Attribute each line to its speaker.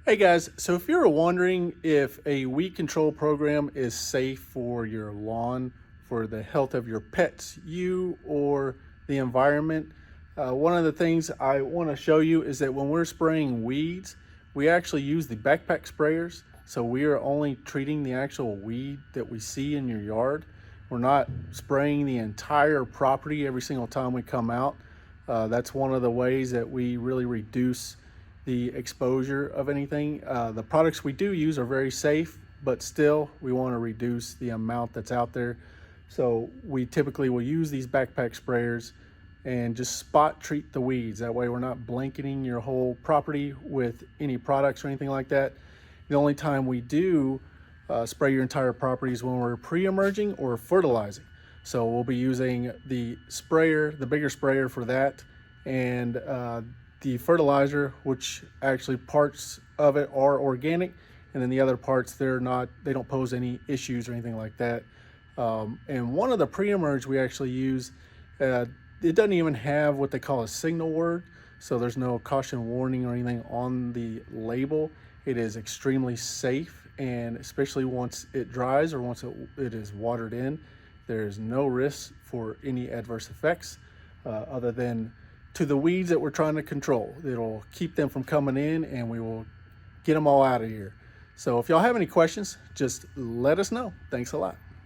Speaker 1: Hey guys, so if you're wondering if a weed control program is safe for your lawn, for the health of your pets, you, or the environment, one of the things I want to show you is that when we're spraying weeds, we actually use the backpack sprayers. So we are only treating the actual weed that we see in your yard. We're not spraying the entire property every single time we come out. That's one of the ways that we really reduce the exposure of anything. The products we do use are very safe, but still we want to reduce the amount that's out there. So we typically will use these backpack sprayers and just spot treat the weeds. That way we're not blanketing your whole property with any products or anything like that. The only time we do spray your entire property is when we're pre-emerging or fertilizing. So we'll be using the sprayer, the bigger sprayer for that, and the fertilizer, which actually parts of it are organic, and then the other parts they're not. They don't pose any issues or anything like that. And one of the pre-emerge we actually use, it doesn't even have what they call a signal word, so there's no caution warning or anything on the label. It is extremely safe, and especially once it dries or once it is watered in, there's no risk for any adverse effects other than to the weeds that we're trying to control. It'll keep them from coming in, and we will get them all out of here. So if y'all have any questions, just let us know. Thanks a lot.